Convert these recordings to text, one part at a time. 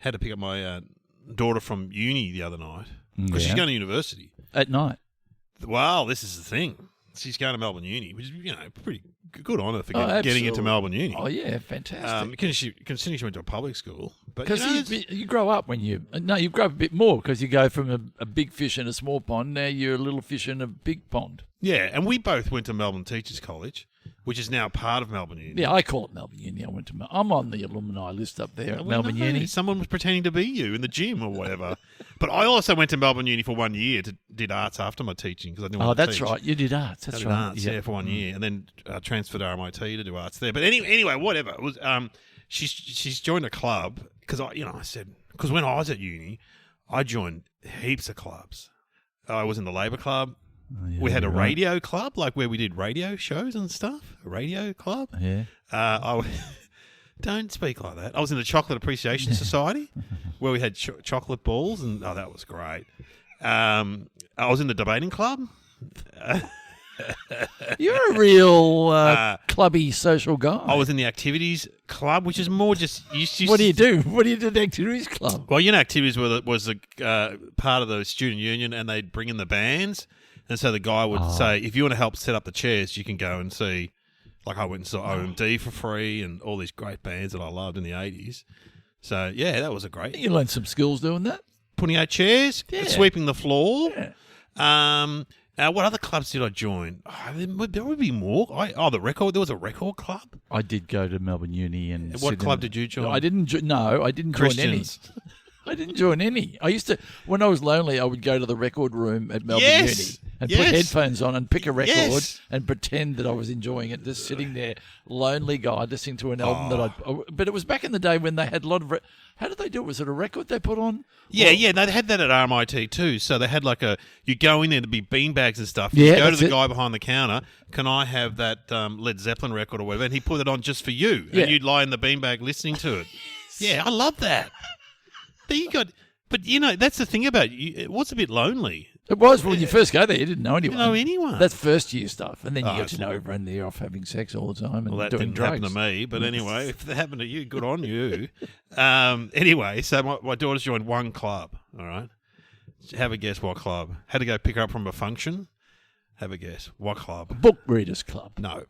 had to pick up my daughter from uni the other night because she's going to university. At night? Well, this is the thing. She's going to Melbourne Uni, which is, pretty good honour for getting absolutely. into Melbourne Uni. Oh, yeah, fantastic. Considering she went to a public school. Because you grow up when you grow up a bit more because you go from a big fish in a small pond, now you're a little fish in a big pond. Yeah, and we both went to Melbourne Teachers College, which is now part of Melbourne Uni. Yeah, I call it Melbourne Uni. I'm on the alumni list up there at Melbourne Uni. Someone was pretending to be you in the gym or whatever. But I also went to Melbourne Uni for 1 year did arts after my teaching because I didn't want to teach. Oh, that's right. You did arts. That's I did right. arts, yeah, for 1 year, and then transferred to RMIT to do arts there. But anyway, whatever. It was she's joined a club because I said because when I was at uni, I joined heaps of clubs. I was in the Labour Club. Oh, yeah, we had a radio club, like where we did radio shows and stuff. A radio club. Yeah. Don't speak like that. I was in the Chocolate Appreciation Society, where we had chocolate balls, and that was great. I was in the debating club. You're a real clubby social guy. I was in the activities club, which is more just. What do you do? What do you do in the activities club? Well, activities was a part of the student union, and they'd bring in the bands. And so the guy would say, if you want to help set up the chairs, you can go and see, like I went and saw OMD for free and all these great bands that I loved in the 80s. So, yeah, that was a great... You learned some skills doing that. Putting out chairs, sweeping the floor. Yeah. What other clubs did I join? There would be more. There was a record club. I did go to Melbourne Uni. And what club did you join? I didn't join any. I didn't join any. I used to, when I was lonely, I would go to the record room at Melbourne Uni and put headphones on and pick a record and pretend that I was enjoying it, just sitting there, lonely guy, listening to an album but it was back in the day when they had a lot of, how did they do it? Was it a record they put on? Yeah, they had that at RMIT too. So they had you go in there to be beanbags and stuff. You go to the guy behind the counter, can I have that Led Zeppelin record or whatever? And he put it on just for you. And you'd lie in the beanbag listening to it. Yeah, I love that. But that's the thing about you. It was a bit lonely. It was when you first go there. You didn't know anyone. You didn't know anyone. That's first year stuff, and then you get to know everyone. They're off having sex all the time and that doing didn't drugs. happen to me. But anyway, if that happened to you, good on you. Anyway, so my daughter's joined one club. All right, have a guess what club? Had to go pick her up from a function. Have a guess what club? Book Readers Club. No.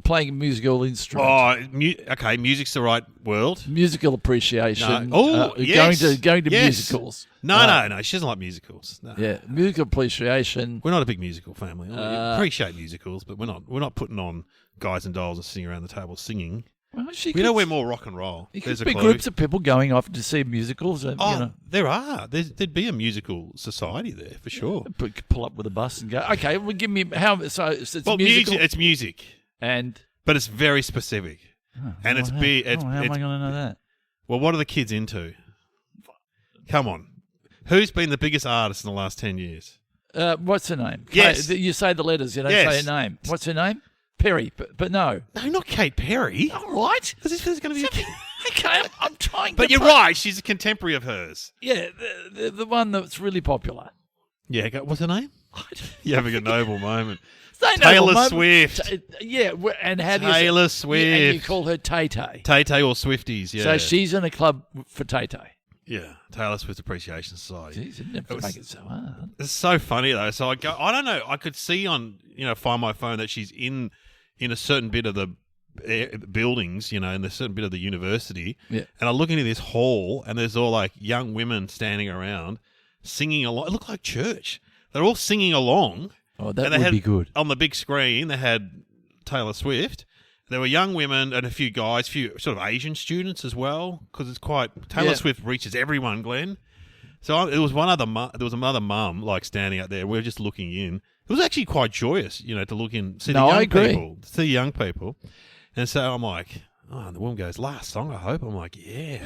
Playing a musical instrument. Okay, music's the right word. Musical appreciation. No. Yes. Going to musicals. No. She doesn't like musicals. No. Yeah, musical appreciation. We're not a big musical family. We appreciate musicals, but we're not putting on Guys and Dolls and sitting around the table singing. Well, we're more rock and roll. There's big groups of people going off to see musicals. There are. There'd be a musical society there for sure. Pull up with a bus and go. Okay, well, give me how. So it's musical. It's music, but it's very specific, and it's big. How am I going to know that? Well, what are the kids into? Come on, who's been the biggest artist in the last 10 years? What's her name? Yes, you say the letters. You don't say her name. What's her name? Perry, but no. No, not Kate Perry. All right. Because there's going to be okay, I'm trying But you're right, she's a contemporary of hers. Yeah, the one that's really popular. Yeah, what's her name? You're having a noble moment. Taylor Swift. Yeah, and how do you Taylor Swift. And you call her Tay-Tay. Tay-Tay or Swifties, yeah. So she's in a club for Tay-Tay. Yeah, Taylor Swift Appreciation Society. Jeez, it never make it so hard. It's so funny though. So I don't know. I could see on Find My Phone that she's in a certain bit of the buildings, in a certain bit of the university. Yeah. And I look into this hall, and there's all like young women standing around singing along. It looked like church. They're all singing along. Oh, that would be good. On the big screen, they had Taylor Swift. There were young women and a few guys, a few sort of Asian students as well, because it's quite... Taylor Swift reaches everyone, Glenn. So there was another mum like standing out there. We were just looking in. It was actually quite joyous, to look in, see the young people, see young people. And so I'm like, and the woman goes, last song, I hope. I'm like, yeah.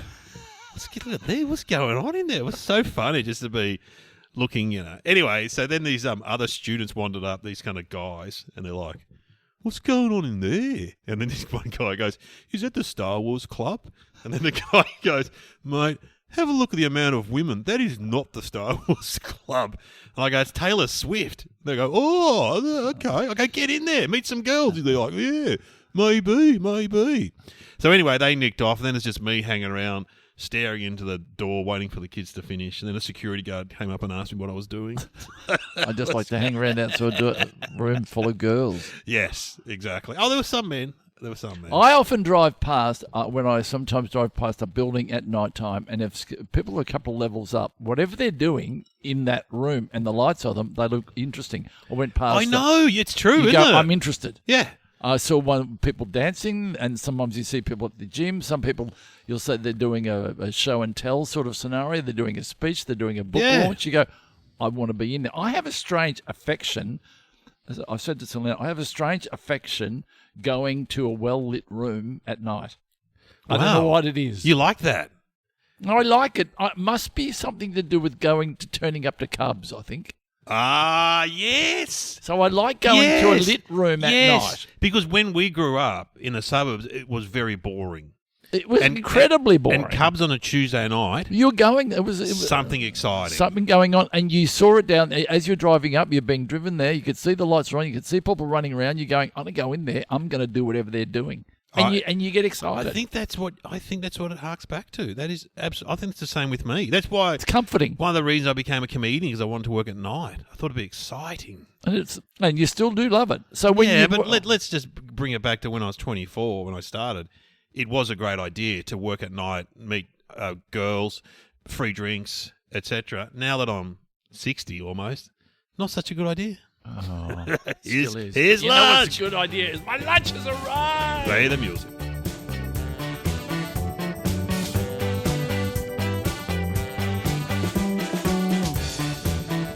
Let's get a look at there. What's going on in there? It was so funny just to be looking, Anyway, so then these other students wandered up, these kind of guys, and they're like, what's going on in there? And then this one guy goes, is that the Star Wars Club? And then the guy goes, mate, have a look at the amount of women. That is not the Star Wars Club. And I go, it's Taylor Swift. They go, oh, okay. I go, get in there, meet some girls. They're like, yeah. Maybe. So anyway, they nicked off, and then it's just me hanging around, staring into the door, waiting for the kids to finish. And then a security guard came up and asked me what I was doing. I just like to hang around outside a room full of girls. Yes, exactly. Oh, there were some men. I often drive past, when I sometimes drive past a building at night time, and if people are a couple of levels up, whatever they're doing in that room and the lights on them, they look interesting. I went past. I know, it's true, isn't it? I'm interested. Yeah. I saw people dancing, and sometimes you see people at the gym. Some people, you'll say they're doing a show and tell sort of scenario. They're doing a speech. They're doing a book launch. You go, I want to be in there. I have a strange affection. As I've said to Selena, I have a strange affection going to a well-lit room at night. I don't know what it is. You like that? I like it. It must be something to do with turning up to Cubs, I think. Ah, yes. So I like going to a lit room at night. Because when we grew up in the suburbs, it was very boring. It was incredibly boring. And Cubs on a Tuesday night. You're going. It was something exciting. Something going on, and you saw it down as you're driving up. You're being driven there. You could see the lights on. You could see people running around. You're going, I'm going to go in there. I'm going to do whatever they're doing, and you get excited. I think that's what it harks back to. That is absolutely. I think it's the same with me. That's why it's comforting. One of the reasons I became a comedian is I wanted to work at night. I thought it'd be exciting, and you still do love it. So let's just bring it back to when I was 24 when I started. It was a great idea to work at night, meet girls, free drinks, etc. Now that I'm 60 almost, not such a good idea. Oh, here's lunch. You know what's a good idea is my lunch has arrived. Play the music.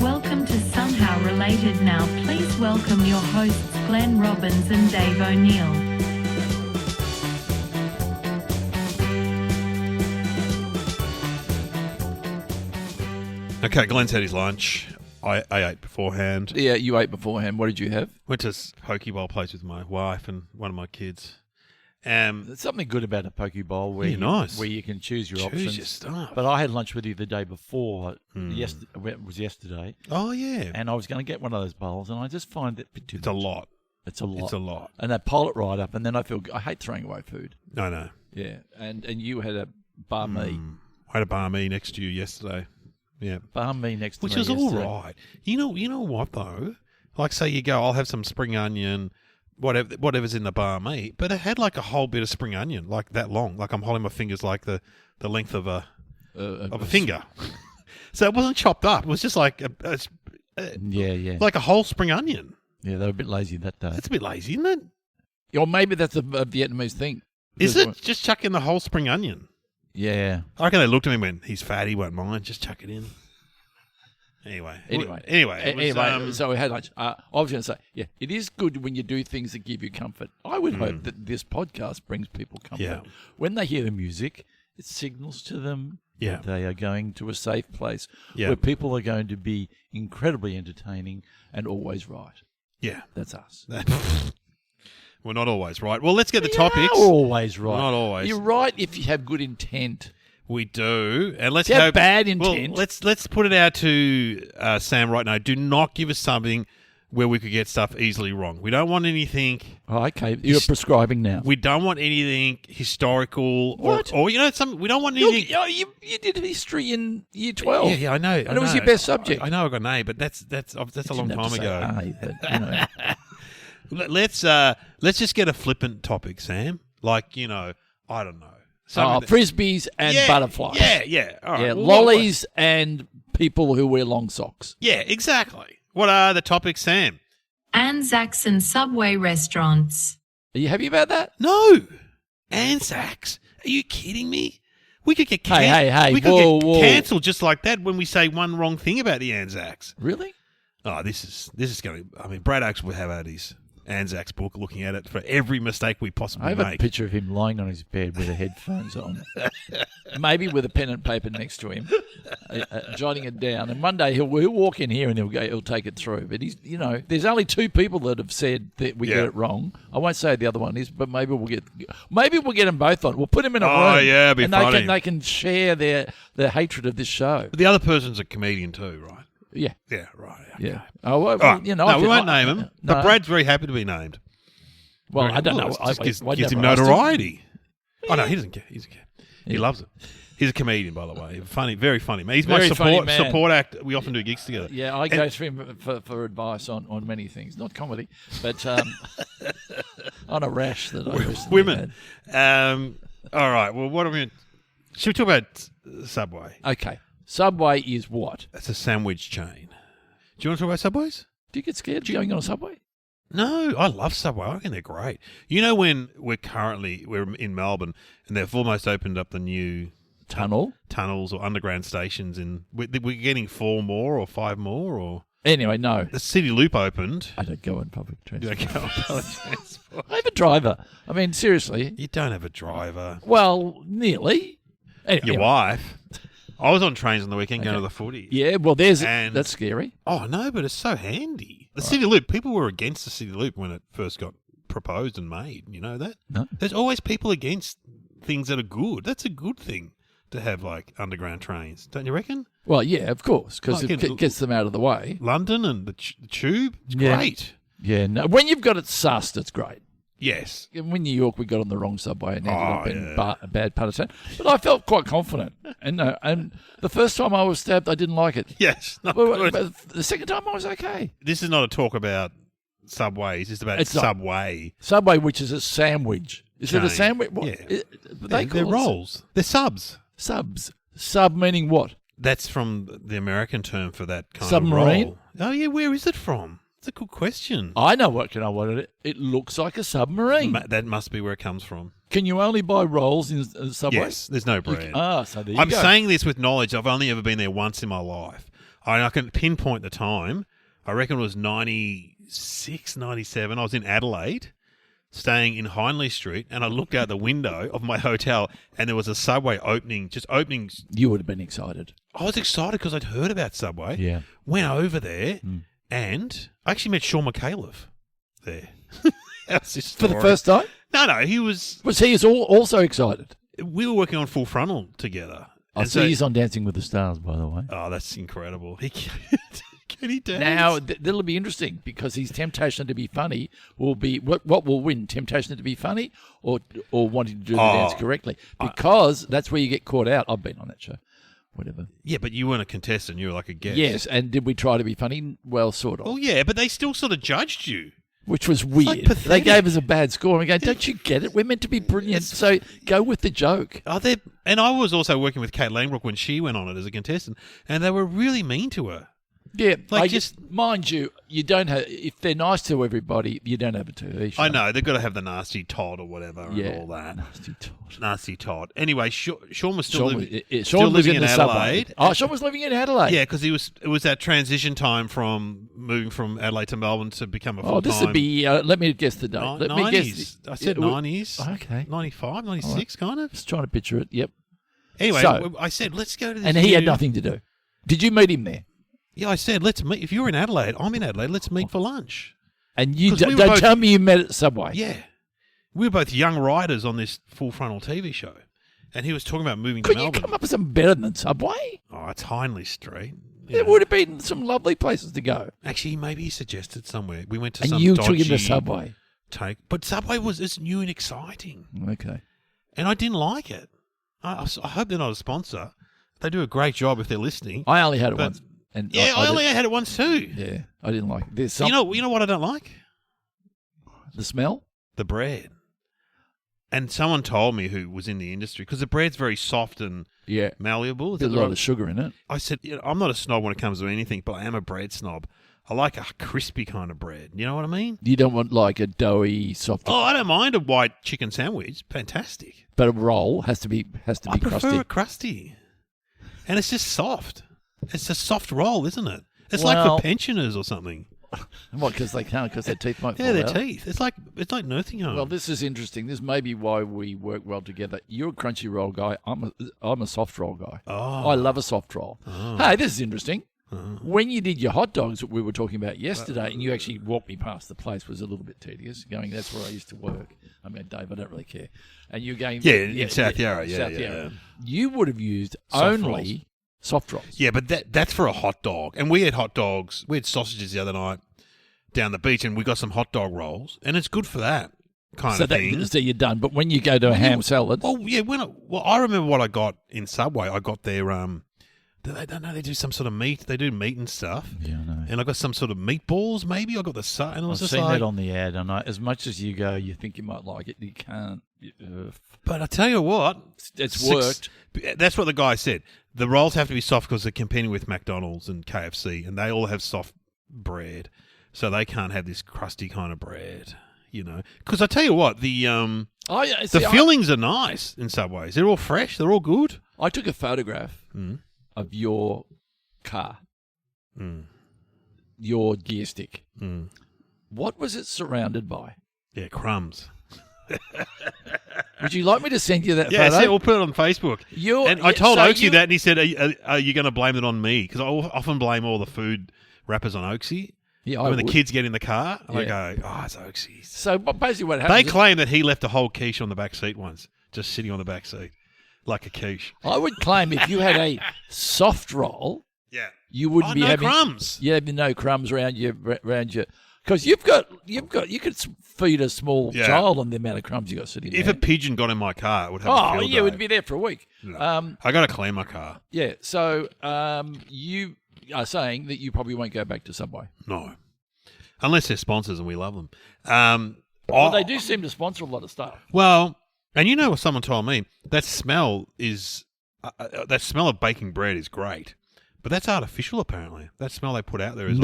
Welcome to Somehow Related. Now please welcome your hosts Glenn Robbins and Dave O'Neill. Okay, Glenn's had his lunch. I ate beforehand. Yeah, you ate beforehand. What did you have? Went to a Pokeball place with my wife and one of my kids. There's something good about a Pokeball where you can choose your options. Choose your stuff. But I had lunch with you the day before. It was yesterday. Oh, yeah. And I was going to get one of those bowls, and I just find it too much. It's a lot. It's a lot. It's a lot. And they pile it right up, and then I hate throwing away food. I know. Yeah, and you had a banh mi. I had a banh mi next to you yesterday. Yeah, banh mi next to which me is all right. You know what though? Like, say you go, I'll have some spring onion, whatever's in the banh mi, but it had like a whole bit of spring onion, like that long. Like I'm holding my fingers like the length of a finger. So it wasn't chopped up. It was just like like a whole spring onion. Yeah, they were a bit lazy that day. That's a bit lazy, isn't it? Or maybe that's a Vietnamese thing. Is it? Just chuck in the whole spring onion. Yeah. I reckon they looked at me and went, he's fat, he won't mind, just chuck it in. Anyway, so we had lunch. I was going to say, it is good when you do things that give you comfort. I would hope that this podcast brings people comfort. Yeah. When they hear the music, it signals to them that they are going to a safe place where people are going to be incredibly entertaining and always right. Yeah. That's us. We're not always right. Well, let's get the topics. We're always right. We're not always. You're right if you have good intent. We do. And let's have bad intent. Well, let's put it out to Sam right now. Do not give us something where we could get stuff easily wrong. We don't want anything. Oh, okay. You're prescribing now. We don't want anything historical what? or we don't want anything. You did history in year 12. Yeah, I know. And it was your best subject. I know I got an A, but that's a long time ago. A, but, Let's just get a flippant topic, Sam. Like, I don't know. Frisbees and butterflies. Yeah. All right. Yeah, lollies and people who wear long socks. Yeah, exactly. What are the topics, Sam? Anzacs and Subway restaurants. Are you happy about that? No. Anzacs? Are you kidding me? We could get cancelled just like that when we say one wrong thing about the Anzacs. Really? Oh, this is going to... I mean, Brad Oakes would have had his Anzacs book looking at it for every mistake we possibly make. I have a picture of him lying on his bed with the headphones on. Maybe with a pen and paper next to him, jotting it down. And one day he'll walk in here and he'll take it through. But he's, there's only two people that have said that we get it wrong. I won't say who the other one is, but maybe we'll get them both on. We'll put them in a room. Oh yeah, it'd be funny. They can share their hatred of this show. But the other person's a comedian too, right? Yeah. Yeah, right. Okay. Yeah. Oh, well, right. We won't name him, but Brad's very happy to be named. Well, I don't know. It just gives I him never asked him. notoriety. Oh, no, he doesn't care. He Yeah. loves it. He's a comedian, by the way. Funny, very funny man. He's Very my funny man. support act. We often do gigs together. Yeah, I go to him for advice on many things, not comedy, but on a rash that I recently Women. had. All right. Well, what are we? Should we talk about Subway? Okay, Subway is what? It's a sandwich chain. Do you want to talk about Subways? Do you get scared going on a Subway? No, I love Subway. I reckon they're great. You know, when we're in Melbourne and they've almost opened up the new tunnels or underground stations, and we're getting 4 more or 5 more, or Anyway, no. the City Loop opened. I don't go on public You transport. don't go on public transport. I have a driver. I mean, seriously. You don't have a driver. Well, nearly. Anyway, Your wife. I was on trains on the weekend going to the footy. Yeah, well, And- that's scary. Oh, no, but it's so handy. The City Loop, people were against the City Loop when it first got proposed and made. You know that? No. There's always people against things that are good. That's a good thing to have, like, underground trains. Don't you reckon? Well, yeah, of course, because Like it gets them out of the way. London and the tube, it's Yeah. great. Yeah, no. When you've got it sussed, it's great. Yes. When New York, we got on the wrong subway and ended up in yeah. a bad part of town. But I felt quite confident. And the first time I was stabbed, I didn't like it. Yes. Not But good. the second time, I was okay. This is not a talk about Subways. It's about It's not. Subway. Subway, which is a sandwich. Is it a Chain. sandwich? What? Yeah. They They're call it rolls. They're subs. subs. Sub meaning what? That's from the American term for that kind Submarine? of roll. Oh, yeah. Where is it from? It's a good question. I know what it looks like a submarine. That must be where it comes from. Can you only buy rolls in Subway? Yes, there's no bread. So there you I'm go. saying this with knowledge. I've only ever been there once in my life. I can pinpoint the time. I reckon it was 96, 97. I was in Adelaide, staying in Hindley Street, and I looked out the window of my hotel, and there was a Subway opening. You would have been excited. I was excited because I'd heard about Subway. Yeah. Went over there, and I actually met Sean McAuliffe there. How's this For the story? first time? No, he was... Was he also excited? We were working on Full Frontal together. I And see so- he's on Dancing with the Stars, by the way. Oh, that's incredible. Can he dance? Now, that'll be interesting because his temptation to be funny will be... What will win? Temptation to be funny or wanting to do the dance correctly? Because that's where you get caught out. I've been on that show. Whatever. Yeah, but you weren't a contestant. You were like a guest. Yes, and did we try to be funny? Well, sort of. Well, yeah, but they still sort of judged you. Which was weird. like They pathetic. gave us a bad score. And we go, don't you get it? We're meant to be brilliant. So go with the joke. Oh, and I was also working with Kate Langbrook when she went on it as a contestant, and they were really mean to her. Yeah, Like, mind you, you don't have. If they're nice to everybody, you don't have a TV show. I know, they've got to have the nasty Todd or whatever Yeah, and all that. nasty Todd. Nasty Todd. Anyway, Sean was still, Sean, still Sean was living in in the subway. Adelaide. Oh, Sean was living in Adelaide. Yeah, because it was that transition time from moving from Adelaide to Melbourne to become a full-time... Oh, this would be. Let me guess the date. Let me 90s. guess. I said Yeah, 90s. Okay. 95, 96, kind of. Just trying to picture it. Yep. Anyway, So- I said, let's go to this And he had new- nothing to do. Did you meet him there? Yeah, I said, let's meet. If you're in Adelaide, I'm in Adelaide, let's meet for lunch. And you 'Cause we were don't both- tell me you met at Subway. Yeah. We were both young writers on this Full Frontal TV show. And he was talking about moving to Could you Melbourne. come up with something better than Subway? Oh, it's Hindley Street. There would have been some lovely places to go. Actually, maybe he suggested somewhere. We went to And some you dodgy took him to Subway. take. But Subway was new and exciting. Okay. And I didn't like it. I hope they're not a sponsor. They do a great job if they're listening. I only had it But- once. And Yeah, I only had it once too. Yeah, I didn't like it. There's You know what I don't like? the smell? The bread. And someone told me who was in the industry, because the bread's very soft and Yeah. malleable. Is There's that a lot right? of sugar in it. I said, I'm not a snob when it comes to anything, but I am a bread snob. I like a crispy kind of bread. You know what I mean? You don't want like a doughy, soft. Oh, I don't mind a white chicken sandwich. Fantastic. But a roll has to be I prefer crusty. it crusty. And it's just soft. It's a soft roll, isn't it? It's Well- like for pensioners or something. What? Because they can't. Because their teeth might Yeah, fall their out. teeth. It's like nursing home. Well, this is interesting. This may be why we work well together. You're a crunchy roll guy. I'm a soft roll guy. Oh. I love a soft roll. Hey, this is interesting. When you did your hot dogs that we were talking about yesterday, and you actually walked me past the place, was a little bit tedious. Going, that's where I used to work. I mean, Dave, I don't really care. And you're going, in South Yarra. Yeah, South yeah. Yarra. You would have used Soft only soft rolls. Yeah, but that's for a hot dog. And we had hot dogs. We had sausages the other night down the beach, and we got some hot dog rolls, and it's good for that. kind of thing. So you're done. But when you go to a ham salad... Well, yeah, I remember what I got in Subway. I got their... They do some sort of meat. They do meat and stuff. Yeah, I know. And I got some sort of meatballs, maybe. I got the... And it was I've just seen like... that on the ad. And as much as you go, you think you might like it, you can't. But I tell you what... It's worked. That's what the guy said. The rolls have to be soft because they're competing with McDonald's and KFC, and they all have soft bread. So they can't have this crusty kind of bread, Because I tell you what, the fillings are nice in Subways. They're all fresh. They're all good. I took a photograph of your car, your gear stick. What was it surrounded by? Yeah, crumbs. Would you like me to send you that photo? Yeah, we'll put it on Facebook. I told Oaksy that, and he said, are you going to blame it on me? Because I often blame all the food wrappers on Oaksy. Yeah, when the kids get in the car, I go, it's Oaksy's. So basically what happens... They claim that he left a whole quiche on the back seat once, just sitting on the back seat, like a quiche. I would claim if you had a soft roll, you wouldn't be having... crumbs. You have no crumbs around your... Because you could feed a small child on the amount of crumbs you got sitting there. If a pigeon got in my car, it would have a field day. It would be there for a week. No. I got to clean my car. Yeah, so you are saying that you probably won't go back to Subway. No. Unless they're sponsors and we love them. Well, they do seem to sponsor a lot of stuff. Well, and what someone told me? That smell is... that smell of baking bread is great. But that's artificial, apparently. That smell they put out there is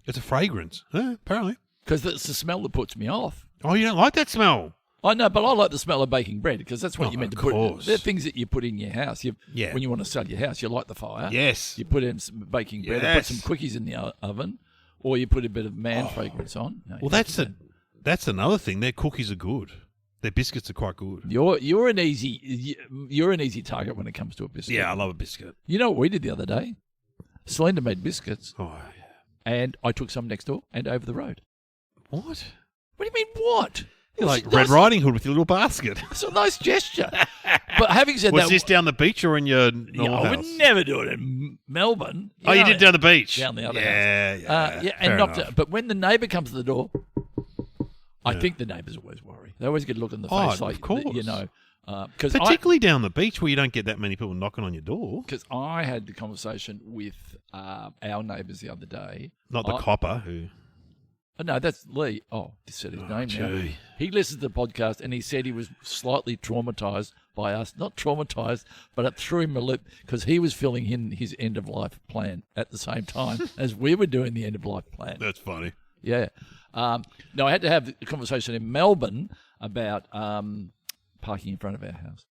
it's a fragrance. Apparently. Because it's the smell that puts me off. Oh, you don't like that smell? I know, but I like the smell of baking bread because that's what you meant to put. Course. They're things that you put in your house. When you want to sell your house, you light the fire. Yes. You put in some baking bread and put some quickies in the oven, or you put a bit of fragrance on. No, well, that's another thing. Their cookies are good. Their biscuits are quite good. You're an easy target when it comes to a biscuit. Yeah, I love a biscuit. You know what we did the other day? Selena made biscuits. Oh, yeah. And I took some next door and over the road. What? What do you mean, what? You're like Red Riding Hood with your little basket. It's a nice gesture. But having said that... Was this down the beach or in your normal house? I would never do it in Melbourne. You did down the beach? Down the other house. Yeah, and not but when the neighbour comes to the door, I think the neighbours always worry. They always get a look in the face like, of course. Particularly down the beach where you don't get that many people knocking on your door. Because I had the conversation with our neighbours the other day. Not the copper who... No, that's Lee. Oh, this said his name now. He listened to the podcast and he said he was slightly traumatised by us. Not traumatised, but it threw him a loop because he was filling in his end-of-life plan at the same time as we were doing the end-of-life plan. That's funny. Yeah. No, I had to have a conversation in Melbourne about parking in front of our house.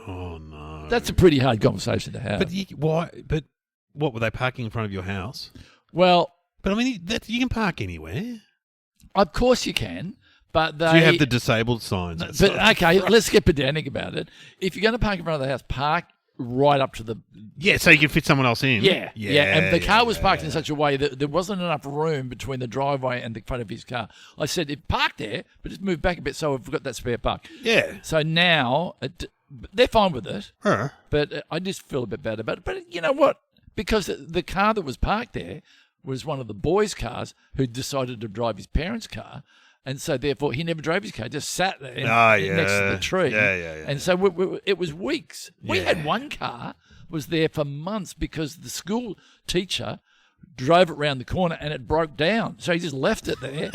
Oh, no. That's a pretty hard conversation to have. But why? But what, were they parking in front of your house? Well... But, I mean, you can park anywhere. Of course you can, but they... Do you have the disabled signs? Okay, let's get pedantic about it. If you're going to park in front of the house, park right up to the... Yeah, so you can fit someone else in. Yeah. And the car was parked in such a way that there wasn't enough room between the driveway and the front of his car. I said, park there, but just move back a bit so we've got that spare park. Yeah. So now, they're fine with it, huh. But I just feel a bit bad about it. But you know what? Because the car that was parked there was one of the boys' cars who decided to drive his parents' car. And so, therefore, he never drove his car, just sat there next to the tree. Yeah. And so it was weeks. We had one car, was there for months because the school teacher drove it round the corner and it broke down. So he just left it there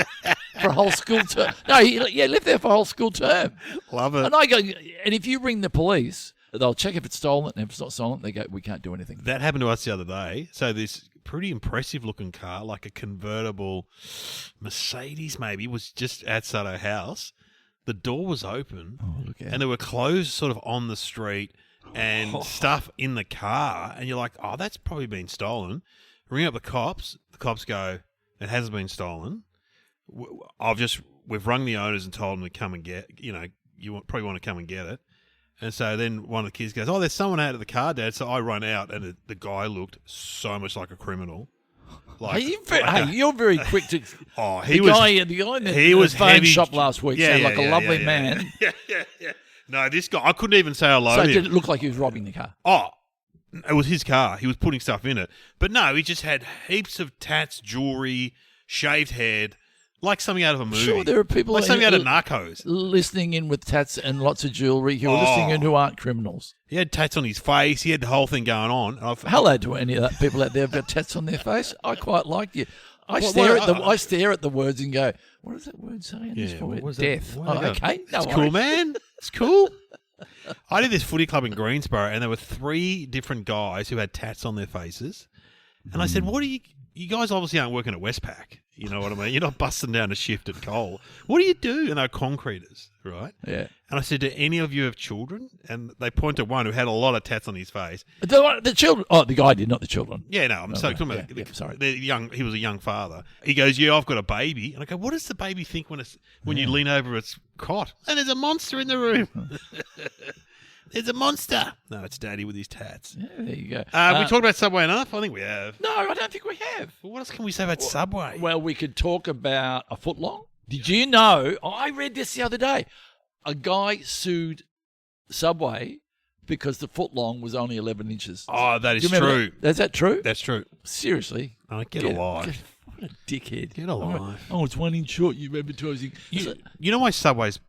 for a whole school term. No, he left there for a whole school term. Love it. And I go, and if you ring the police, they'll check if it's stolen. And if it's not stolen, they go, we can't do anything. That happened to us the other day. So this pretty impressive looking car, like a convertible Mercedes maybe, was just outside our house. The door was open and there were clothes sort of on the street and stuff in the car. And you're like, oh, that's probably been stolen. Ring up the cops. The cops go, it hasn't been stolen. We've rung the owners and told them to come and get, you probably want to come and get it. And so then one of the kids goes, oh, there's someone out of the car, Dad. So I run out, and the guy looked so much like a criminal. Like, you're very quick to... Oh, the guy in the phone shop last week sounded like a lovely man. Yeah. No, this guy, I couldn't even say hello to him. So did it look like he was robbing the car? Oh, it was his car. He was putting stuff in it. But no, he just had heaps of tats, jewellery, shaved head, Like something out of a movie. Sure, there are people like something out of Narcos. listening in with tats and lots of jewellery who are listening in who aren't criminals. He had tats on his face. He had the whole thing going on. Hello to any of that people out there who've got tats on their face. I quite like you. I stare at the words and go, what does that word say? Death. Okay. It's cool, man. It's cool. I did this footy club in Greensboro, and there were 3 different guys who had tats on their faces. And I said, what are you guys obviously aren't working at Westpac. You know what I mean? You're not busting down a shift at Coal. What do you do? And they're concreters, right? Yeah. And I said, do any of you have children? And they point to one who had a lot of tats on his face. The children. Oh, the guy did, not the children. Yeah, no, I'm talking about. Sorry. He was a young father. He goes, yeah, I've got a baby. And I go, what does the baby think when you lean over its cot? And there's a monster in the room. There's a monster. No, it's Daddy with his tats. Yeah, there you go. We talked about Subway enough? I think we have. No, I don't think we have. Well, what else can we say about Subway? Well, we could talk about a footlong. Did you know, I read this the other day, a guy sued Subway because the footlong was only 11 inches. Oh, that is true. Is that true? That's true. Seriously? Oh, get a life. What a dickhead. Get a life. Oh, it's 1 inch short. You advertising. You know why Subway's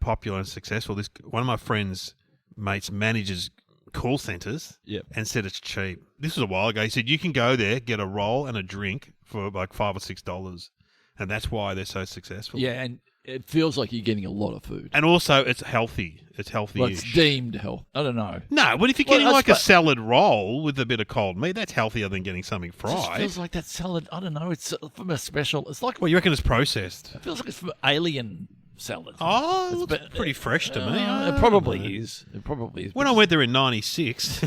popular and successful? One of my friends' mates manages call centres and said it's cheap. This was a while ago. He said you can go there, get a roll and a drink for like $5 or $6, and that's why they're so successful. Yeah, and it feels like you're getting a lot of food. And also, it's healthy. It's healthy. Well, it's deemed health. I don't know. No, but if you're getting a salad roll with a bit of cold meat, that's healthier than getting something fried. It just feels like that salad. I don't know. It's from a special. It's like. Well, you reckon it's processed? It feels like it's from Alien salad. Oh, it looks pretty fresh to me. It probably is. It probably is. When I went there in '96.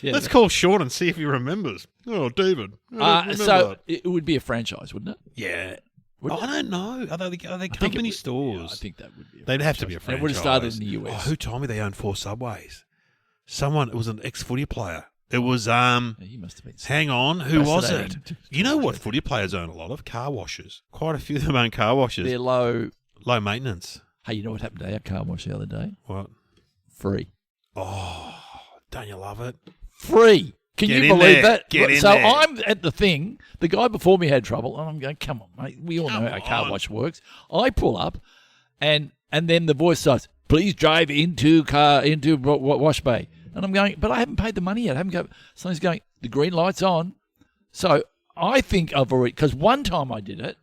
Yeah, let's call Sean and see if he remembers. Oh, David. So it would be a franchise, wouldn't it? Yeah. I don't know. Are they company stores? Yeah, I think that would be. They'd have to be a franchise. It would have started in the US. Oh, who told me they owned 4 Subways? It was an ex-footy player. It was, he must have been. Hang on, who was it? You know what footy players own a lot of? Car washes. Quite a few of them own car washes. They're low maintenance. Hey, you know what happened to our car wash the other day? What? Free. Oh, don't you love it? Free. Can you believe that? So I'm at the thing. The guy before me had trouble, and I'm going, come on, mate. We all know how car wash works. I pull up, and then the voice starts, please drive into wash bay. And I'm going, but I haven't paid the money yet. So he's going, the green light's on. So I think I've already, because one time I did it,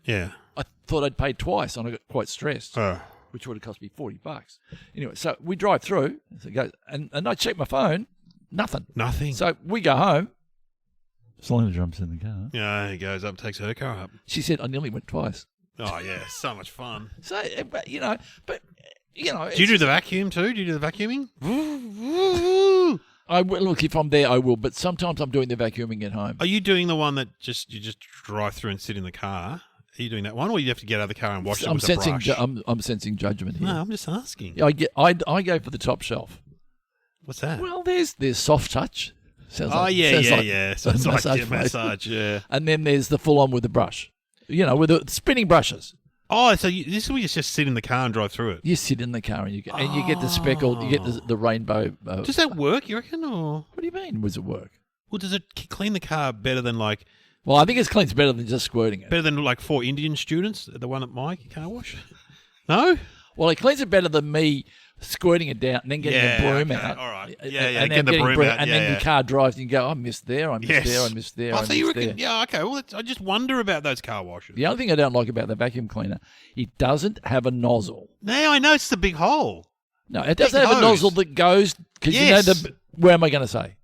I thought I'd paid twice, and I got quite stressed, which would have cost me $40. Anyway, so we drive through, and I check my phone. Nothing. So we go home. Selena jumps in the car. Yeah, he goes up, takes her car up. She said, I nearly went twice. Oh, yeah, so much fun. So, but. Do you do the vacuum too? Do you do the vacuuming? I will, look, if I'm there, I will, but sometimes I'm doing the vacuuming at home. Are you doing the one that you just drive through and sit in the car? Are you doing that one, or you have to get out of the car and wash it with a brush? I'm sensing judgment here. No, I'm just asking. Yeah, I go for the top shelf. What's that? Well, there's soft touch. Sounds Sounds like massage, yeah. And then there's the full on with the brush. With the spinning brushes. Oh, so this is where you just sit in the car and drive through it. You sit in the car and you get the speckled, you get the rainbow. Does that work? You reckon? Or what do you mean? Does it work? Well, does it clean the car better than like? Well, I think it cleans better than just squirting it. Better than like 4 Indian students, the one at my car wash. No. Well, it cleans it better than me squirting it down and then getting the broom out. All right. And get the broom out. And then your car drives and you go, I missed there, I missed there, I missed there, I missed there. Yeah, okay. Well, I just wonder about those car washes. The only thing I don't like about the vacuum cleaner, it doesn't have a nozzle. No, I know it's the big hole. No, it doesn't have a nozzle that goes, because where am I going to say?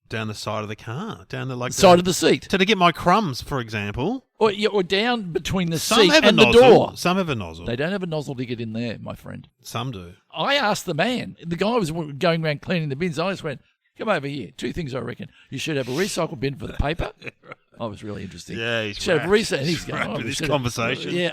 Down the side of the car, down the side of the seat. So to get my crumbs, for example, or down between the seat and the door. Some have a nozzle. They don't have a nozzle to get in there, my friend. Some do. I asked the man. The guy was going around cleaning the bins. I just went, come over here. 2 things I reckon. You should have a recycle bin for the paper. I was really interesting. Yeah, he's he's going, with this conversation.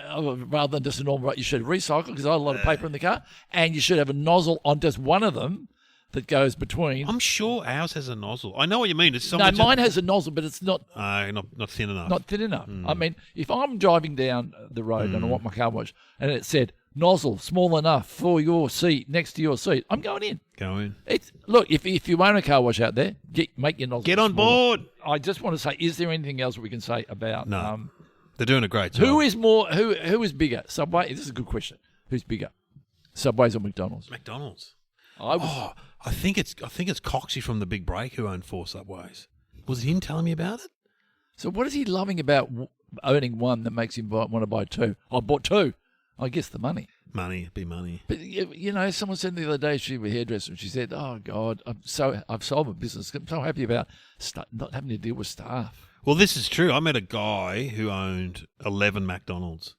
Rather than just a normal, you should recycle because I had a lot of paper in the car, and you should have a nozzle on just one of them that goes between. I'm sure ours has a nozzle. I know what you mean. Mine has a nozzle, but it's not not thin enough. Not thin enough. I mean, if I'm driving down the road and I want my car washed, and it said nozzle small enough for your seat next to your seat, I'm going in. Go in. Look, if you own a car wash out there, make your nozzle. Get on board. I just want to say, is there anything else we can say about They're doing a great job. Who is bigger? Subway? This is a good question. Who's bigger? Subways or McDonald's? McDonald's. I think it's Coxie from The Big Break who owned 4 Subways. Was it him telling me about it? So what is he loving about owning one that makes him want to buy 2? I bought 2. I guess the money. Money, be money. But someone said the other day she was a hairdresser and she said, "Oh God, I've sold my business. I'm so happy about not having to deal with staff." Well, this is true. I met a guy who owned 11 McDonald's.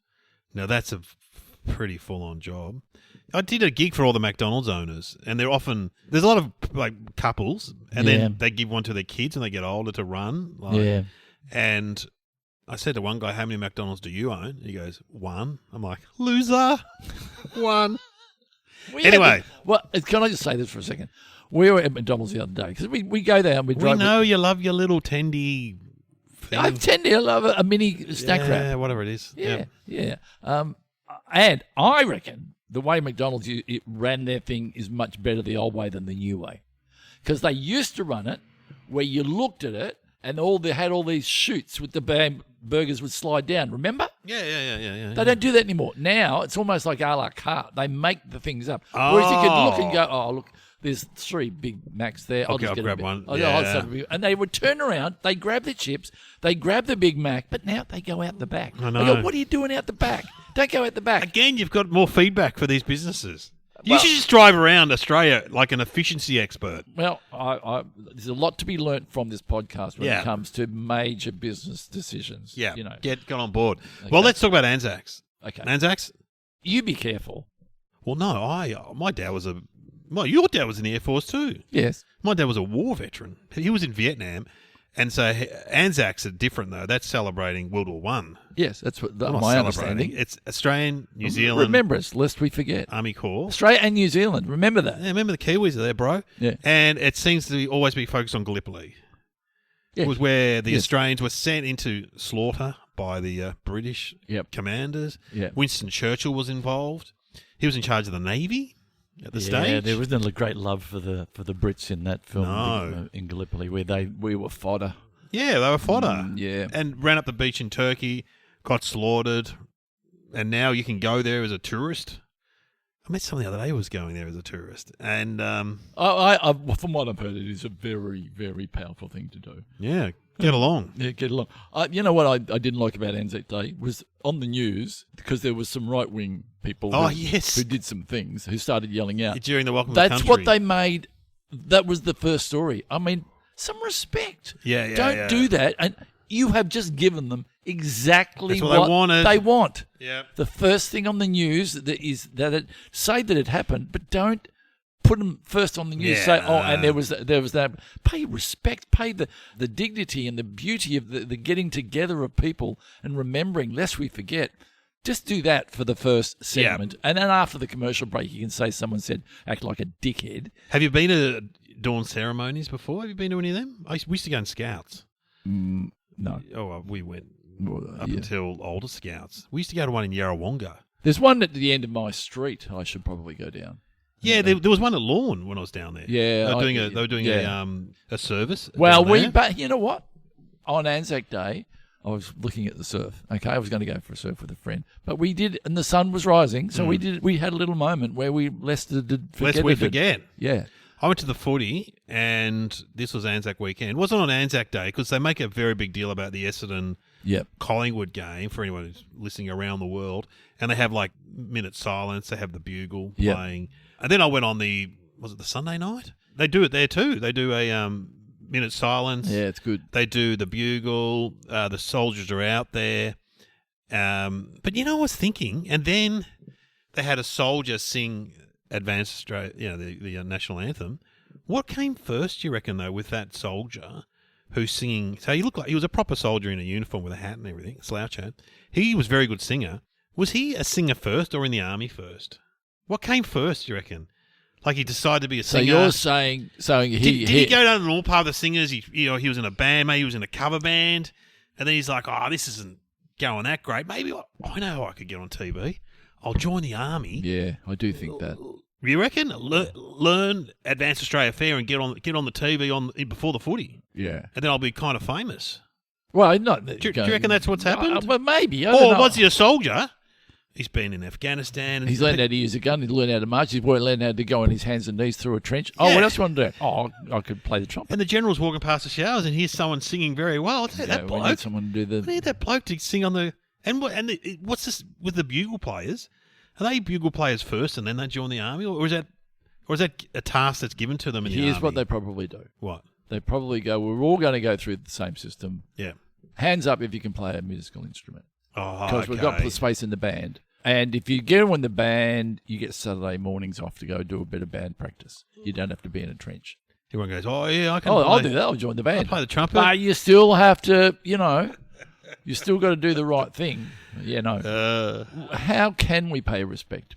Now that's a pretty full-on job. I did a gig for all the McDonald's owners, and there's a lot of like couples, and then they give one to their kids, and they get older to run. And I said to one guy, "How many McDonald's do you own?" He goes, 1. I'm like, loser. 1. Anyway. Can I just say this for a second? We were at McDonald's the other day because we go there and we drive. We know you love your little tendy thing. I love a mini snack wrap. Yeah, whatever it is. Yeah. And I reckon the way McDonald's it ran their thing is much better the old way than the new way. Because they used to run it where you looked at it and they had all these chutes with the burgers would slide down. Remember? Yeah. They don't do that anymore. Now it's almost like a la carte. They make the things up. Whereas you could look and go, "Oh, look, there's 3 Big Macs there. I'll grab one." And they would turn around, they grab the chips, they grab the Big Mac, but now they go out the back. I know. I go, "What are you doing out the back? Don't go out the back." Again, you've got more feedback for these businesses. You should just drive around Australia like an efficiency expert. Well, there's a lot to be learnt from this podcast when it comes to major business decisions. Yeah, you know. Get on board. Okay. Well, let's talk about Anzacs. Okay. Anzacs? You be careful. Well, no, your dad was in the Air Force too. Yes. My dad was a war veteran. He was in Vietnam. And so Anzacs are different, though. That's celebrating World War One. Yes, that's my understanding. It's Australian, New Zealand. Remember us, lest we forget. Army Corps. Australia and New Zealand. Remember that. Yeah, remember the Kiwis are there, bro. Yeah. And it seems to always be focused on Gallipoli. Yeah. It was where the Australians were sent into slaughter by the British commanders. Yeah. Winston Churchill was involved. He was in charge of the Navy at the stage. Yeah, there wasn't a great love for the Brits in that film. No. In Gallipoli, where we were fodder. Yeah, they were fodder. Yeah. And ran up the beach in Turkey, got slaughtered, and now you can go there as a tourist. I met someone the other day who was going there as a tourist. And from what I've heard, it is a very, very powerful thing to do. Yeah, get along. Yeah, get along. You know what I didn't like about Anzac Day was on the news, because there was some right-wing people who did some things, who started yelling out. During the Welcome to the Country. That's what they made. That was the first story. I mean, some respect. Yeah. Don't do that. And you have just given them exactly what they want. Yeah. The first thing on the news say that it happened, but don't put them first on the news. And there was that. Pay respect. Pay the dignity and the beauty of the getting together of people and remembering, lest we forget. Just do that for the first segment. Yeah. And then after the commercial break, you can say someone said, act like a dickhead. Have you been to dawn ceremonies before? Have you been to any of them? We used to go in Scouts. No. Oh, well, we went up until older Scouts. We used to go to one in Yarrawonga. There's one at the end of my street I should probably go down. Yeah, there was one at Lawn when I was down there. Yeah. They were doing a service. Well, but you know what? On Anzac Day, I was looking at the surf. Okay, I was going to go for a surf with a friend, but we did, and the sun was rising, so we had a little moment where lest we forget. Yeah. I went to the footy, and this was Anzac weekend. It wasn't on Anzac Day, because they make a very big deal about the Essendon Collingwood game for anyone who's listening around the world. And they have like minute silence. They have the bugle playing. And then I went on was it the Sunday night? They do it there too. They do a minute silence. Yeah, it's good. They do the bugle. The soldiers are out there. But I was thinking, and then they had a soldier sing Advanced Australia, the national anthem. What came first, you reckon, though, with that soldier who's singing? So he looked like he was a proper soldier in a uniform with a hat and everything, slouch hat. He was a very good singer. Was he a singer first or in the army first? What came first, you reckon? Like he decided to be a singer. So you're saying did he go down to all part of the singers? He was in a band, maybe he was in a cover band, and then he's like, oh, this isn't going that great. Maybe I know how I could get on TV. I'll join the army. Yeah, I do think that. You reckon? Learn Advanced Australia Fair and get on the TV before the footy. Yeah, and then I'll be kind of famous. Well, not. Do you reckon that's what's happened? Well, maybe. I don't know. Was he a soldier? He's been in Afghanistan. And He's learned how to use a gun. He's learned how to march. He's learned how to go on his hands and knees through a trench. Oh, what else do you want to do? Oh, I could play the trumpet. And the general's walking past the showers and hears someone singing very well. That bloke. We need someone to do I need that bloke to sing on the... what's this with the bugle players? Are they bugle players first and then they join the army? Or is that a task that's given to them in the army? Here's what they probably do. What? They probably go, we're all going to go through the same system. Yeah. Hands up if you can play a musical instrument. Oh, because we've got the space in the band. And if you get in the band, you get Saturday mornings off to go do a bit of band practice. You don't have to be in a trench. Everyone goes, oh, yeah, I can I'll do that. I'll join the band. I'll play the trumpet. But you still have to, you still got to do the right thing. How can we pay respect?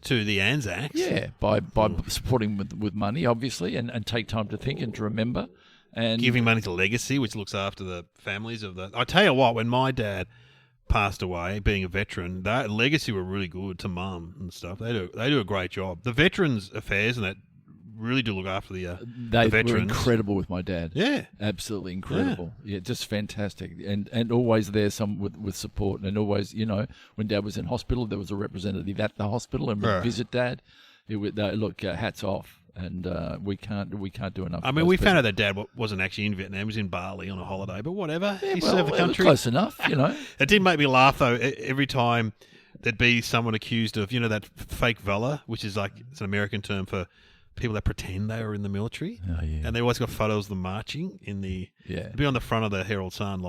To the Anzacs? Yeah, by supporting with money, obviously, and take time to think and to remember. And giving money to Legacy, which looks after the families of the... I tell you what, when my dad passed away, being a veteran, that Legacy were really good to Mum and stuff. They do a great job. The Veterans Affairs and that really do look after the veterans. They were incredible with my dad. Yeah. Absolutely incredible. Yeah, just fantastic. And always there with support. And always, when Dad was in hospital, there was a representative at the hospital and we'd visit Dad. Look, hats off. And we can't do enough. I mean, we found out that Dad wasn't actually in Vietnam. He was in Bali on a holiday. But whatever. He served the country. Close enough, It did make me laugh, though, every time there'd be someone accused of, that fake valor, which is it's an American term for people that pretend they were in the military. Oh, yeah. And they always got photos of them marching in the... Yeah. It'd be on the front of the Herald Sun,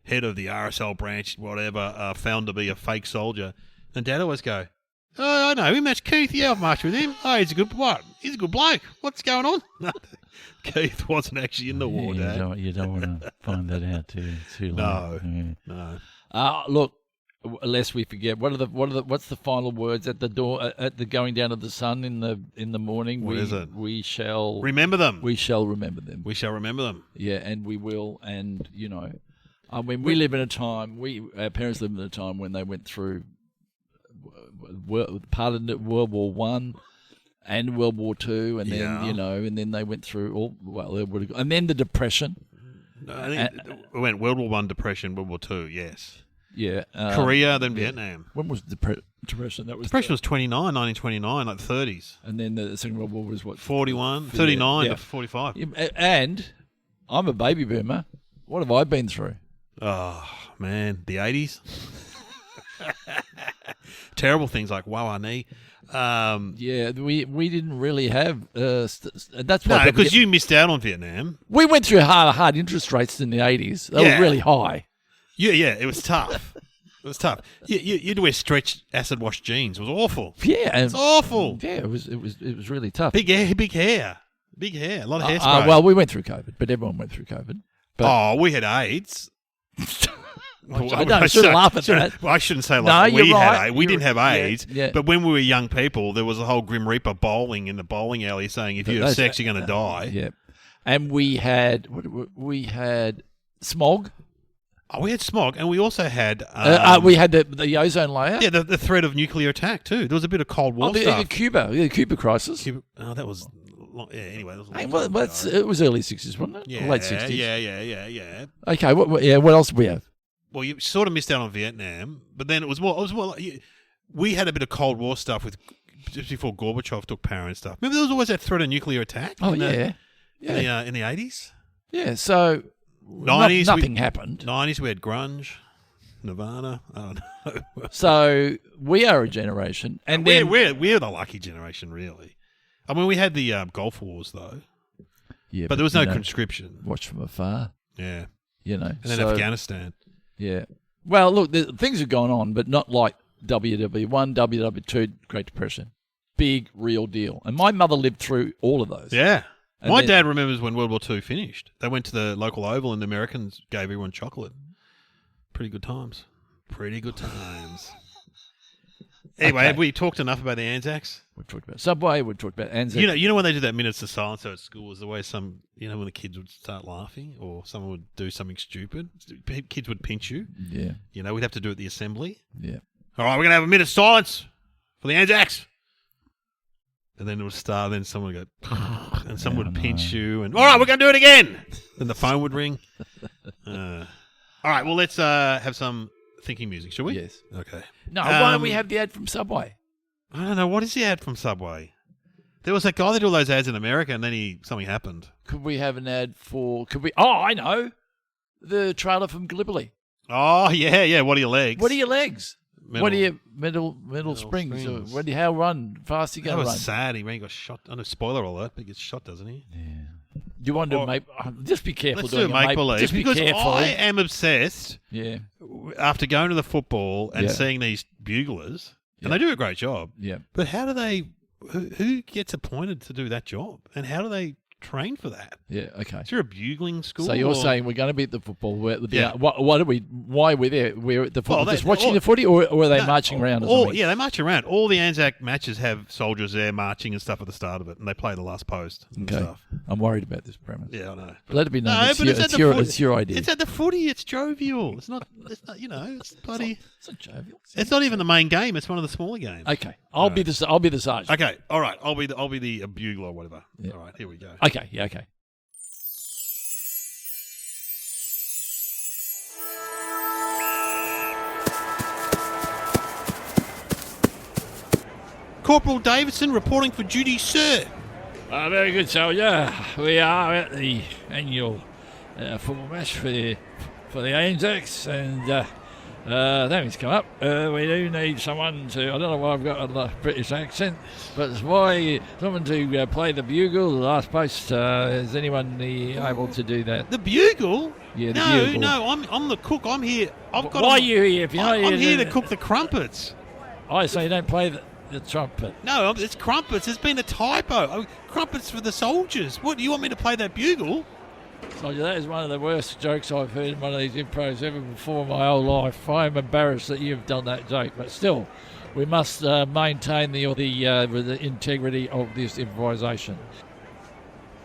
head of the RSL branch, whatever, found to be a fake soldier. And Dad always go, oh, I know, we matched Keith. Yeah, I've marched with him. Oh, he's a good bloke. What's going on? Keith wasn't actually in the war, Dad. You don't want to find that out too late. No. Look, lest we forget, what's the final words at the door at the going down of the sun in the morning? What is it? We shall remember them. We shall remember them. We shall remember them. Yeah, and we will. And I mean, we live in a time. Our parents lived in a time when they went through part of World War One and World War Two, and then and then they went through and then the Depression. I think we went World War One, Depression, World War Two. Yes. Yeah. Korea, then Vietnam. When was the Depression? Depression was 1929, like 30s. And then the Second World War was what? 41, 39 to 45. And I'm a baby boomer. What have I been through? Oh, man. The 80s. Terrible things like Wawani. We didn't really have. That's why because you missed out on Vietnam. We went through hard interest rates in the 80s. They were really high. Yeah, it was tough. It was tough. You'd wear stretched acid wash jeans. It was awful. Yeah, it's awful. Yeah, it was really tough. Big hair, a lot of hairspray. Well, we went through COVID, but everyone went through COVID. But we had AIDS. I shouldn't laugh at that. Well, I shouldn't say we had AIDS. We didn't have AIDS. Yeah. But when we were young people, there was a whole Grim Reaper bowling in the bowling alley saying if you have sex, you're going to die. Yeah. And we had smog. Oh, we had smog, and we also had... we had the ozone layer. Yeah, the threat of nuclear attack, too. There was a bit of Cold War stuff. The Cuba crisis. That was... Yeah, anyway, that was it was early 60s, wasn't it? Yeah, late 60s. Yeah. Okay, what else do we have? Well, you sort of missed out on Vietnam, but then it was more like... We had a bit of Cold War stuff just before Gorbachev took power and stuff. Remember there was always that threat of nuclear attack? Oh, in the 80s? Yeah, so... 90s, nothing happened. 90s, we had grunge, Nirvana. I don't know. So we are a generation, and we're the lucky generation, really. I mean, we had the Gulf Wars though. Yeah, but there was no conscription. Watch from afar. Yeah, and then Afghanistan. Yeah. Well, look, things have gone on, but not like WW1, WW2, Great Depression. Big, real deal. And my mother lived through all of those. Yeah. My dad remembers when World War II finished. They went to the local Oval and the Americans gave everyone chocolate. Pretty good times. Anyway, have we talked enough about the Anzacs? We've talked about Subway. We've talked about Anzacs. You know when they do that minutes of silence at school is the way when the kids would start laughing or someone would do something stupid. Kids would pinch you. Yeah. We'd have to do it at the assembly. Yeah. All right, we're going to have a minute of silence for the Anzacs. And then it would start, then someone would go, and someone would pinch you, and all right, we're going to do it again. Then the phone would ring. All right, well, let's have some thinking music, shall we? Yes. Okay. No, why don't we have the ad from Subway? I don't know. What is the ad from Subway? There was that guy that did all those ads in America, and then something happened. Could we have an ad for... Oh, I know. The trailer from Gallipoli. Oh, yeah. What are your legs? What are your legs? What are your middle springs? springs? Or how fast are you That going to run? was sad. He got shot. I know, spoiler alert, but he gets shot, doesn't he? Yeah. Do you want to make... Just be careful Let's doing do make-believe. Just be because careful. I am obsessed after going to the football and seeing these buglers, and they do a great job. Yeah. But how do they... Who gets appointed to do that job? And how do they train for that? Yeah, okay. Is there a bugling school? So you're saying we're going to be at the football. What are we? Why are we there? We're at the football. Well, just watching the footy, or are they marching around? Yeah, they march around. All the Anzac matches have soldiers there marching and stuff at the start of it, and they play the last post and stuff. I'm worried about this premise. Yeah, I know. Let it be known. No, It's your idea. It's at the footy. It's jovial. It's not. It's bloody. It's not jovial. It's not even the main game. It's one of the smaller games. Okay, I'll be the sergeant. Okay, all right. I'll be the bugler or whatever. Yeah. All right, here we go. Okay, yeah, okay. Corporal Davidson reporting for duty, sir. Very good, soldier. We are at the annual football match for the Anzacs, and nothing's come up. We do need someone to, I don't know why I've got a British accent, but it's why someone to play the bugle, the last post. Is anyone able to do that? The bugle? Yeah, the bugle. No, I'm the cook. I'm here. Why are you here? If you're not I'm here to cook the crumpets. I say you don't play the trumpet. No, it's crumpets. There's been a typo. Crumpets for the soldiers. What, do you want me to play that bugle? Soldier, that is one of the worst jokes I've heard in one of these impros ever before in my whole life. I am embarrassed that you've done that joke, but still, we must maintain the integrity of this improvisation.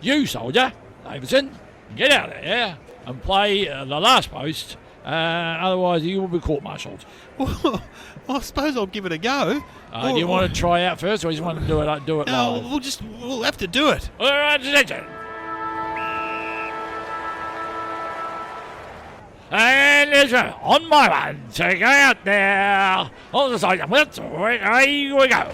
You, soldier, Davidson, get out of there and play the last post. Otherwise, you will be court-martialed. Well, I suppose I'll give it a go. Do you want to try out first, or you just want to do it No, live? we'll have to do it. All right, attention. And listen, on my one, so go out there. On the side, here we go.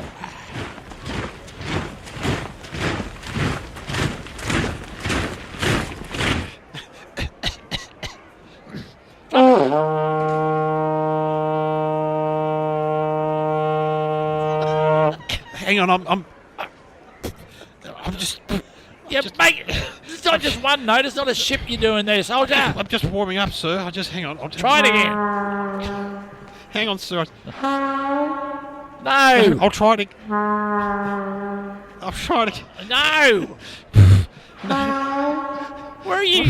Hang on, I'm just. Yeah, mate, it's not just one note. It's not a ship you're doing there, soldier. I'm just warming up, sir. Hang on. Try it again. Hang on, sir. No. I'll try it. I'll try it. No. Where are you?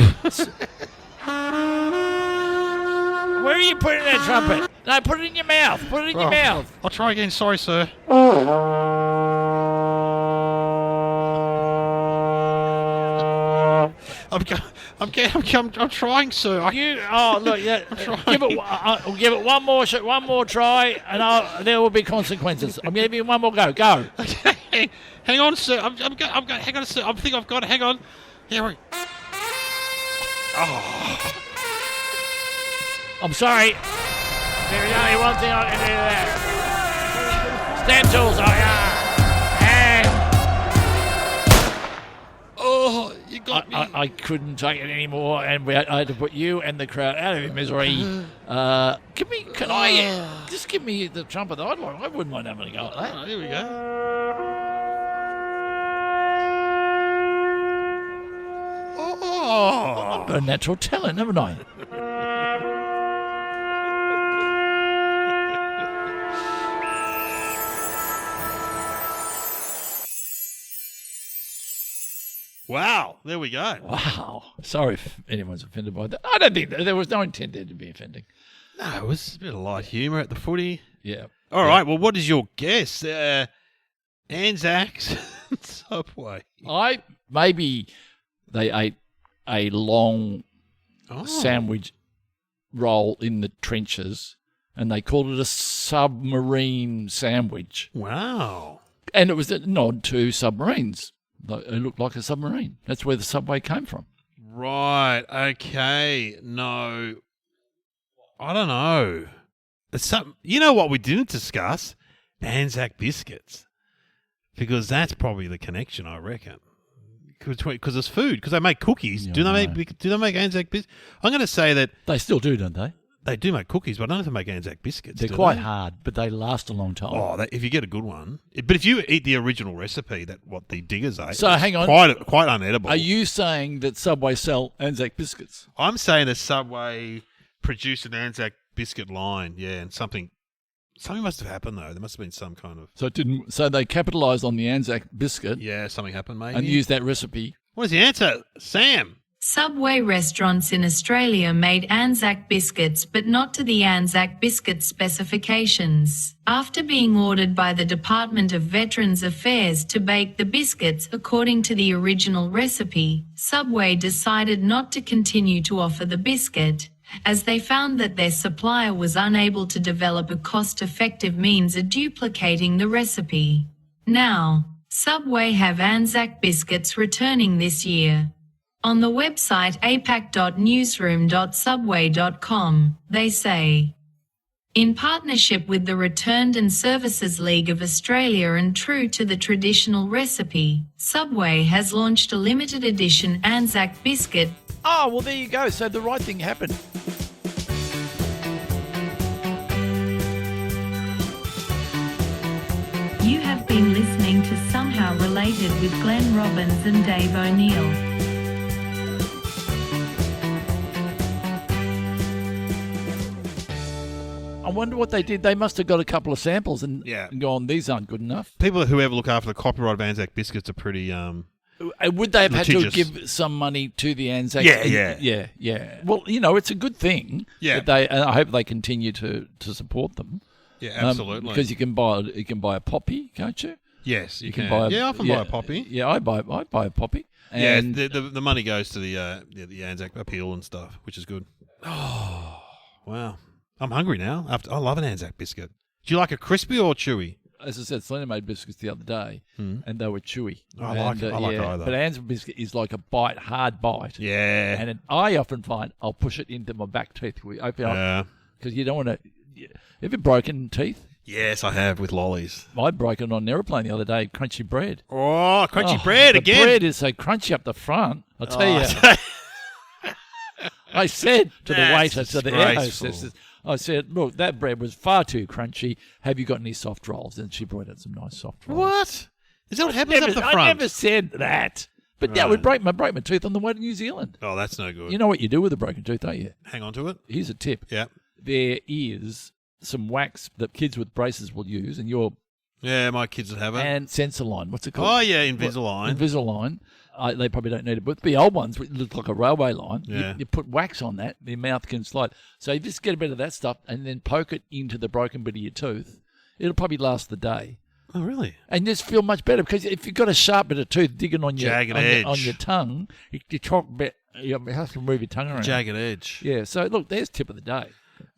Where are you putting that trumpet? No, put it in your mouth. Put it in your mouth. I'll try again. Sorry, sir. I'm trying, sir. Look, yeah. I'll give it one more try, and there will be consequences. I'm giving you one more go. Go. Okay, hang on, sir. I'm going. Hang on, sir. I think I've got it. Hang on. Here we. Oh. I'm sorry. There's only one thing I can do there. Stand tools, Oh, you got me. I couldn't take it anymore, and I had to put you and the crowd out of misery. Give me the trumpet? I wouldn't mind having a go at that. Oh, here we go. Oh, I've got a natural talent, haven't I? wow, there we go. Wow. Sorry if anyone's offended by that. I don't think there was no intent there to be offending. No, it was a bit of light humour at the footy. Yeah. All right, well, what is your guess? Anzacs and Subway. Maybe they ate a long sandwich roll in the trenches, and they called it a submarine sandwich. Wow. And it was a nod to submarines. It looked like a submarine. That's where the Subway came from. Right, okay. No. I don't know. You know what we didn't discuss? Anzac biscuits. Because that's probably the connection, I reckon. Because it's food. Because they make cookies. Yeah, Do they make Anzac biscuits? I'm going to say that They still do, don't they? they do make cookies, but I don't know if they make Anzac biscuits. They're do quite they? hard, but they last a long time. Oh, if you get a good one. But if you eat the original recipe, what the diggers ate, So hang on. quite unedible. Are you saying that Subway sell Anzac biscuits? I'm saying that Subway produced an Anzac biscuit line, and something must have happened though. There must have been some kind of So they capitalised on the Anzac biscuit something happened maybe. and used that recipe. What is the answer, Sam? Subway restaurants in Australia made Anzac biscuits but not to the Anzac biscuit specifications. After being ordered by the Department of Veterans Affairs to bake the biscuits according to the original recipe, Subway decided not to continue to offer the biscuit, as they found that their supplier was unable to develop a cost-effective means of duplicating the recipe. Now, Subway have Anzac biscuits returning this year. On the website apac.newsroom.subway.com, they say, in partnership with the Returned and Services League of Australia and true to the traditional recipe, Subway has launched a limited edition Anzac biscuit. Oh, well, there you go. So the right thing happened. You have been listening to Somehow Related with Glenn Robbins and Dave O'Neill. I wonder what they did. They must have got a couple of samples and gone, these aren't good enough. People who ever look after the copyright of Anzac biscuits are pretty Would they have litigious. had to give some money to the Anzacs? Yeah. Well, it's a good thing. Yeah. That and I hope they continue to support them. Yeah, absolutely. Because you can buy a poppy, can't you? Yes, you can. buy I often buy a poppy. Yeah, I buy a poppy. And yeah, the money goes to the Anzac appeal and stuff, which is good. Oh, wow. I'm hungry now. I love an Anzac biscuit. Do you like a crispy or chewy? As I said, Selena made biscuits the other day, and they were chewy. I like it. I like either. But Anzac biscuit is like a hard bite. Yeah. And I often find I'll push it into my back teeth. We open up because you don't want to. Have you broken teeth? Yes, I have with lollies. I broke it on an aeroplane the other day. Crunchy bread. Oh, crunchy bread again. The bread is so crunchy up the front. I'll tell you. I said to the waiter, to the air hostess, I said, look, that bread was far too crunchy. Have you got any soft rolls? And she brought out some nice soft rolls. What? Is that what happens up the front? I never said that. But yeah, I would break my tooth on the way to New Zealand. Oh, that's no good. You know what you do with a broken tooth, don't you? Hang on to it. Here's a tip. Yeah. There is some wax that kids with braces will use, and my kids would have it. And Sensodyne. What's it called? Oh, yeah, Invisalign. Invisalign. They probably don't need it, but the old ones look like a railway line. Yeah. You put wax on that, your mouth can slide. So you just get a bit of that stuff and then poke it into the broken bit of your tooth. It'll probably last the day. Oh, really? And just feel much better, because if you've got a sharp bit of tooth digging on your on your tongue, you have to move your tongue around. Jagged edge. Yeah. So look, there's tip of the day.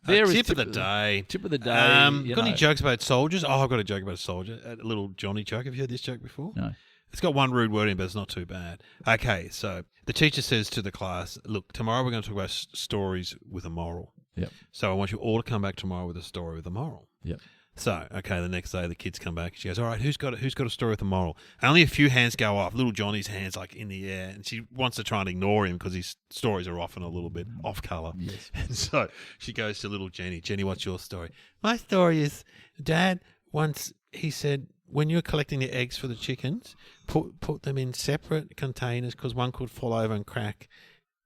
Tip of the day. Tip of the day. Got any jokes about soldiers? Oh, I've got a joke about a soldier. A little Johnny joke. Have you heard this joke before? No. It's got one rude word in, but it's not too bad. Okay, so the teacher says to the class, look, tomorrow we're going to talk about stories with a moral. Yep. So I want you all to come back tomorrow with a story with a moral. Yep. So, okay, the next day the kids come back. She goes, all right, who's got a story with a moral? And only a few hands go off. Little Johnny's hands like in the air. And she wants to try and ignore him because his stories are often a little bit off colour. Yes. And so she goes to little Jenny. Jenny, what's your story? My story is, Dad, once he said, when you're collecting the eggs for the chickens, put them in separate containers because one could fall over and crack,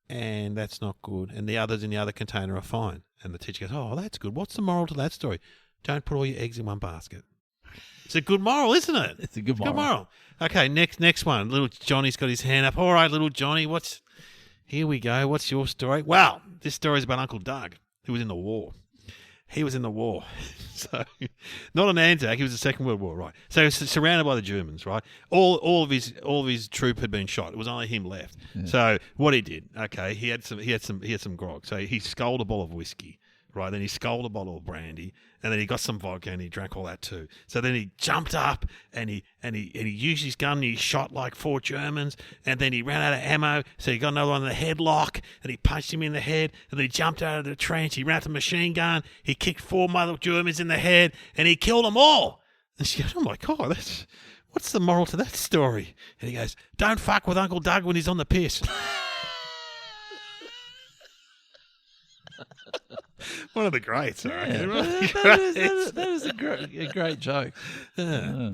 and that's not good. And the others in the other container are fine. And the teacher goes, oh, that's good. What's the moral to that story? Don't put all your eggs in one basket. It's a good moral, isn't it? It's a good moral. Okay, next one. Little Johnny's got his hand up. All right, little Johnny, here we go. What's your story? Well, this story is about Uncle Doug, who was in the war. He was in the war. So, not an Anzac, he was the Second World War, right? So he was surrounded by the Germans, right? All of his troop had been shot. It was only him left. Yeah. So what he did, okay, he had some grog. So he sculled a bottle of whiskey, right? Then he sculled a bottle of brandy, and then he got some vodka and he drank all that too. So then he jumped up and he used his gun and he shot like 4 Germans, and then he ran out of ammo, so he got another one in the headlock and he punched him in the head, and then he jumped out of the trench, he ran out the machine gun, he kicked 4 mother Germans in the head, and he killed them all. And she goes, oh my God, what's the moral to that story? And he goes, don't fuck with Uncle Doug when he's on the piss. One of the greats, I reckon. That is a great joke. Yeah.